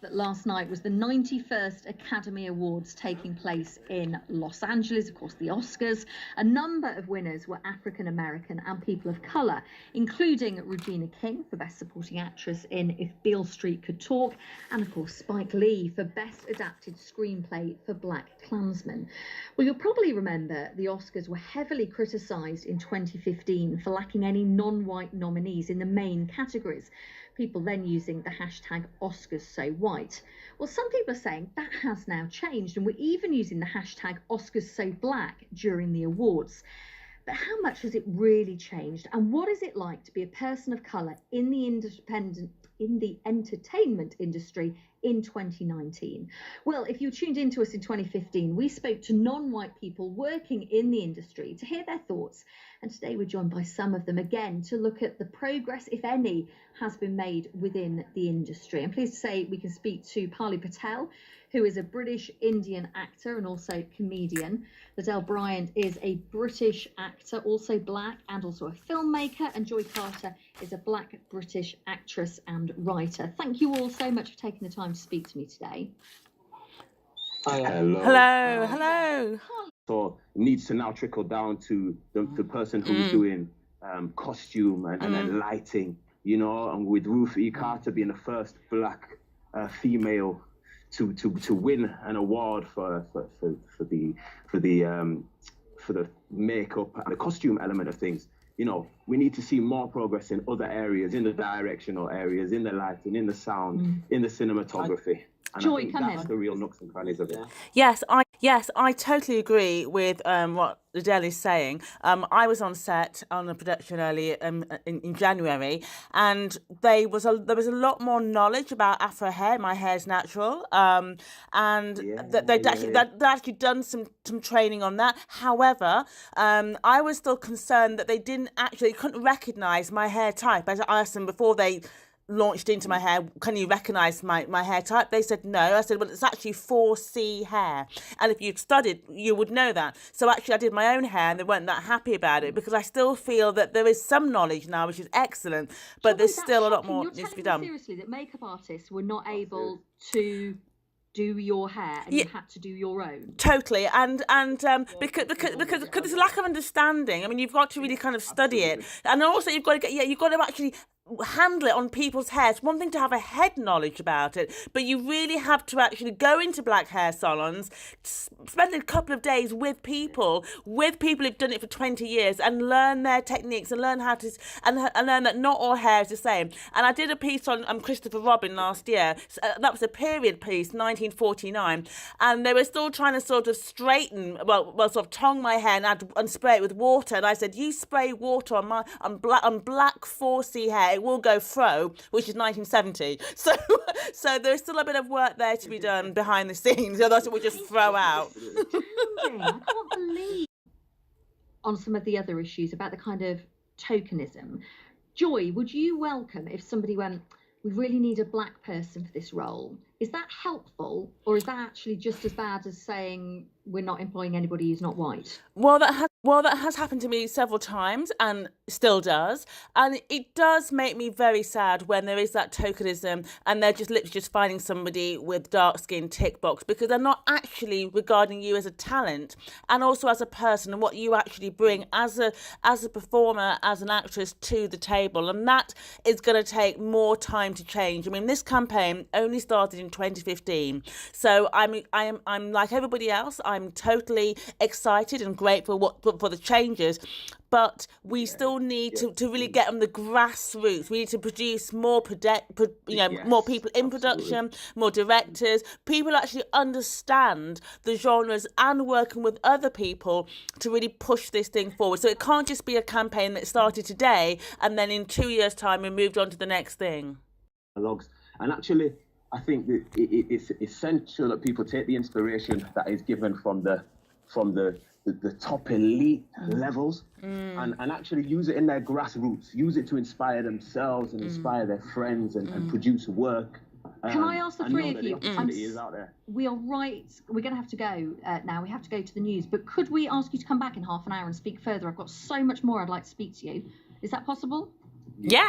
that last night was the 91st Academy Awards taking place in Los Angeles, of course, the Oscars. A number of winners were African American and people of colour, including Regina King for Best Supporting Actress in If Beale Street Could Talk, and of course Spike Lee for Best Adapted Screenplay for Black Klansman. Well, you'll probably remember the Oscars were heavily criticised in 2015 for lacking any non-white nominees in the main categories. People then using the hashtag #OscarsSoWhite. Well, some people are saying that has now changed, and we're even using the hashtag #OscarsSoBlack during the awards. But how much has it really changed, and what is it like to be a person of colour in the entertainment industry in 2019? Well, if you tuned into us in 2015, we spoke to non-white people working in the industry to hear their thoughts. And today we're joined by some of them again to look at the progress, if any, has been made within the industry. I'm pleased to say we can speak to Parle Patel, who is a British Indian actor and also comedian. Lladel Bryant is a British actor, also black, and also a filmmaker. And Joy Carter is a black British actress and writer. Thank you all so much for taking the time to speak to me today. Hello. Hello. Hello. So it needs to now trickle down to the person who's doing costume and lighting, you know, and with Ruth E. Carter being the first black female to win an award for the makeup and the costume element of things. You know, we need to see more progress in other areas, in the directional areas, in the lighting, in the sound, in the cinematography. And Joy, I think that's the real nooks and crannies of it. Yes, I totally agree with what Lladel is saying. I was on set on a production early in January, and there was a lot more knowledge about Afro hair. My hair's natural, and they'd actually done some training on that. However, I was still concerned that they couldn't recognise my hair type. As I asked them before they launched into my hair, can you recognise my hair type? They said no. I said, well, it's actually 4C hair, and if you'd studied you would know that. So actually I did my own hair and they weren't that happy about it, because I still feel that there is some knowledge now, which is excellent, but there's still a lot more needs to be done. Seriously, that makeup artists were not able to do your hair, and you had to do your own? Totally, and because there's a lack of understanding. I mean, you've got to really kind of study it, and also you've got to actually handle it on people's hair. It's one thing to have a head knowledge about it, but you really have to actually go into black hair salons, spend a couple of days with people who've done it for 20 years and learn their techniques and learn how to and learn that not all hair is the same. And I did a piece on Christopher Robin last year. That was a period piece, 1949, and they were still trying to sort of straighten, sort of tong my hair and spray it with water. And I said, you spray water on black 4C hair, it will go fro, which is 1970. So there's still a bit of work there to be done behind the scenes. Otherwise it would just throw out. I can't believe on some of the other issues about the kind of tokenism. Joy, would you welcome if somebody went, we really need a black person for this role? Is that helpful, or is that actually just as bad as saying we're not employing anybody who's not white? Well, that has happened to me several times and still does. And it does make me very sad when there is that tokenism and they're just literally just finding somebody with dark skin tick box, because they're not actually regarding you as a talent and also as a person and what you actually bring as a performer, as an actress to the table. And that is going to take more time to change. I mean, this campaign only started in 2015. So I'm like everybody else. I'm totally excited and grateful for the changes, but we still need to really get on the grassroots. We need to produce more more people in production, more directors, people actually understand the genres and working with other people to really push this thing forward. So it can't just be a campaign that started today and then in 2 years' time we moved on to the next thing. And actually, I think that it's essential that people take the inspiration that is given from the top elite levels and actually use it in their grassroots, use it to inspire themselves and inspire their friends and produce work. Can I ask the three of you? Is out there. We are right. We're going to have to go now. We have to go to the news. But could we ask you to come back in half an hour and speak further? I've got so much more I'd like to speak to you. Is that possible? Yeah.